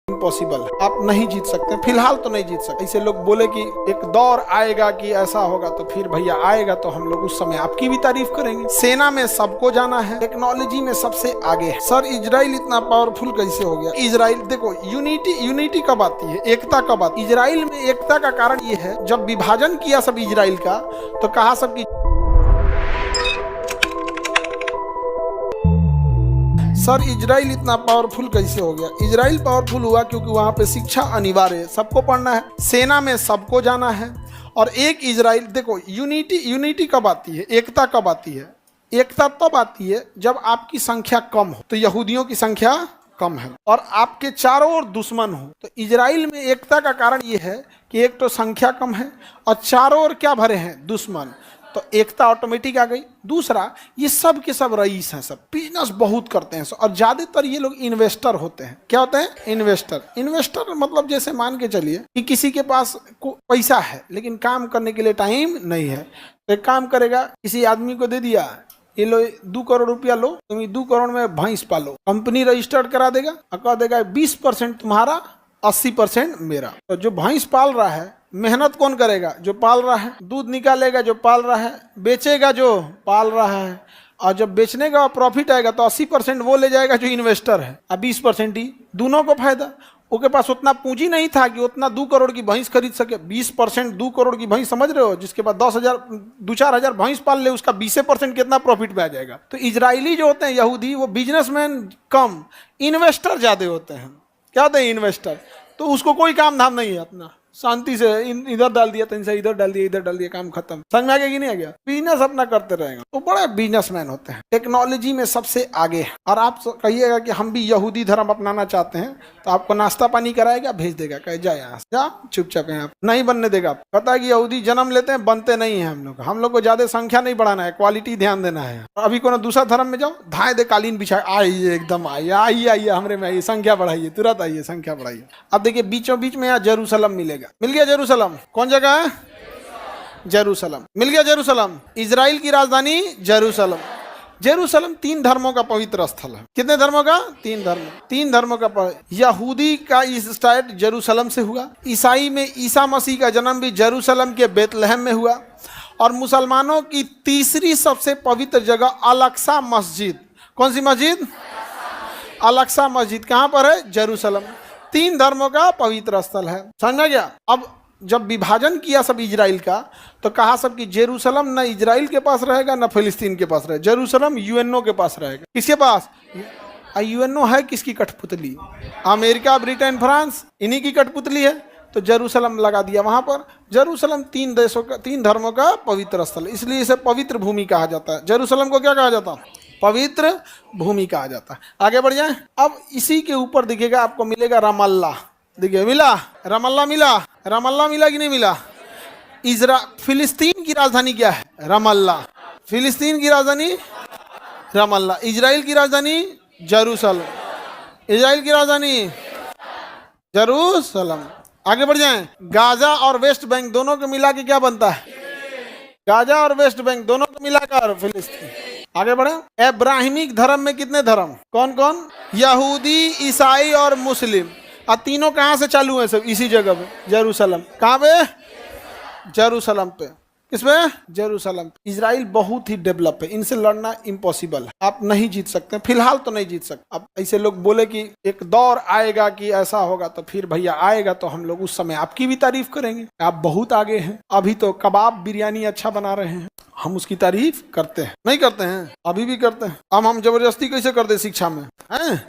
Impossible है, आप नहीं जीत सकते, फिलहाल तो नहीं जीत सकते। ऐसे लोग बोले कि एक दौर आएगा कि ऐसा होगा, तो फिर भैया आएगा तो हम लोग उस समय आपकी भी तारीफ करेंगे। सेना में सबको जाना है, टेक्नोलॉजी में सबसे आगे है। सर इजराइल इतना पावरफुल कैसे हो गया? इजराइल देखो, यूनिटी कब आती है, एकता कब आती है? इजराइल में एकता का कारण ये है, जब विभाजन किया सब इजराइल का, तो कहा सब की सर इजराइल इतना पावरफुल कैसे हो गया? इजराइल पावरफुल हुआ क्योंकि वहां पे शिक्षा अनिवार्य है, सबको पढ़ना है, सेना में सबको जाना है। और एक इजराइल देखो, यूनिटी कब आती है, एकता कब आती है? एकता तब आती है जब आपकी संख्या कम हो, तो यहूदियों की संख्या कम है और आपके चारों ओर दुश्मन हो। तो इजराइल में एकता का कारण ये है कि एक तो संख्या कम है और चारों ओर क्या भरे हैं, दुश्मन, तो एकता ऑटोमेटिक आ गई। दूसरा, ये सब के सब रईस हैं, सब बिजनेस बहुत करते हैं और ज्यादातर ये लोग इन्वेस्टर होते हैं। क्या होते हैं? इन्वेस्टर मतलब जैसे मान के चलिए कि किसी के पास पैसा है लेकिन काम करने के लिए टाइम नहीं है, तो एक काम करेगा, किसी आदमी को दे दिया, ये लो 2 करोड़ रुपया लो, तुम 2 करोड़ में भैंस पालो, कंपनी रजिस्टर्ड करा देगा और कह देगा 20% तुम्हारा, 80% मेरा। तो जो भैंस पाल रहा है, मेहनत कौन करेगा? जो पाल रहा है। दूध निकालेगा जो पाल रहा है, बेचेगा जो पाल रहा है, और जब बेचने का प्रॉफिट आएगा तो 80% वो ले जाएगा जो इन्वेस्टर है, और 20% ही दोनों को फायदा। उसके पास उतना पूंजी नहीं था कि उतना 2 करोड़ की भैंस खरीद सके। 20% 2 करोड़ की भैंस, समझ रहे हो? जिसके पास 2-4 हजार भैंस पाल ले, उसका 20% कितना प्रॉफिट में आ जाएगा। तो इजरायली जो होते हैं यहूदी, वो बिजनेसमैन कम, इन्वेस्टर ज्यादा होते हैं। क्या होते हैं? इन्वेस्टर। तो उसको कोई काम धाम नहीं है, अपना शांति से इधर डाल दिया, तीन से इधर डाल दिया, इधर डाल दिया, काम खत्म। समझ में आ गया कि नहीं आ गया? बिजनेस अपना करते रहेगा, तो बड़े बिजनेसमैन होते हैं, टेक्नोलॉजी में सबसे आगे है। और आप कहिएगा कि हम भी यहूदी धर्म अपनाना चाहते हैं, तो आपको नाश्ता पानी कराएगा, भेज देगा, कहे जा यहाँ जा, चुपचाप यहाँ नहीं बनने देगा। पता है कि यहूदी जन्म लेते हैं, बनते नहीं है। हम लोग को ज्यादा संख्या नहीं बढ़ाना है, क्वालिटी ध्यान देना है। अभी कोनो दूसरा धर्म में जाओ, धाए दे कालीन बिछाए, आइए एकदम आइए हमरे में आइए, संख्या बढ़ाइए, तुरंत आइए, संख्या बढ़ाइए। अब देखिए बीचों बीच में यहाँ जेरूसलम मिलेगा, मिल गया जेरूसलम। कौन जगह है? जेरूसलम मिल गया। जेरूसलम इजराइल की राजधानी जेरूसलम। जेरूसलम 3 धर्मों का पवित्र स्थल है। कितने धर्मों का? 3 धर्मों का। यहूदी का स्टार्ट जेरूसलम से हुआ। ईसाई में ईसा मसीह का जन्म भी जेरूसलम के बेतलहम में हुआ। और मुसलमानों की तीसरी सबसे पवित्र जगह अल-अक्सा मस्जिद। कौन सी मस्जिद? अल-अक्सा मस्जिद। कहां पर है? जेरूसलम। 3 धर्मों का पवित्र स्थल है। समझ गया? अब जब विभाजन किया सब इजराइल का, तो कहा सब कि जेरूसलम न इजराइल के पास रहेगा न फिलिस्तीन के पास रहेगा, जेरूसलम यूएनओ के पास रहेगा। किसके पास? यूएनओ है किसकी कठपुतली? अमेरिका, ब्रिटेन, फ्रांस, इन्हीं की कठपुतली है। तो जेरूसलम लगा दिया वहां पर। जेरूसलम 3 धर्मों का पवित्र स्थल, इसलिए इसे पवित्र भूमि कहा जाता है। जेरूसलम को क्या कहा जाता है? पवित्र भूमि कहा जाता है। आगे बढ़ जाए। अब इसी के ऊपर दिखेगा, आपको मिलेगा रमल्ला। देखिए मिला, रमल्ला मिला कि नहीं मिला? फिलिस्तीन की राजधानी क्या है? रमल्ला। फिलिस्तीन की राजधानी रमल्ला। इजराइल की राजधानी जेरूसलम। इजराइल की राजधानी जेरूसलम। आगे बढ़ जाएं। गाजा और वेस्ट बैंक दोनों को मिला के क्या बनता है? गाजा और वेस्ट बैंक दोनों को मिलाकर फिलिस्तीन। आगे बढ़े। इब्राहिमिक धर्म में कितने धर्म? कौन कौन? यहूदी, ईसाई और मुस्लिम। और तीनों कहाँ से चालू है? सब इसी जगह पे, जेरूसलम। कहाँ पे? जेरूसलम पे। किसमें? जेरूसलम। इजराइल बहुत ही डेवलप है, इनसे लड़ना इम्पॉसिबल है, आप नहीं जीत सकते, फिलहाल तो नहीं जीत सकते। अब ऐसे लोग बोले कि एक दौर आएगा कि ऐसा होगा, तो फिर भैया आएगा तो हम लोग उस समय आपकी भी तारीफ करेंगे। आप बहुत आगे हैं। अभी तो कबाब बिरयानी अच्छा बना रहे हैं, हम उसकी तारीफ करते हैं, नहीं करते हैं? अभी भी करते हैं। अब हम जबरदस्ती कैसे कर दे शिक्षा में, हैं?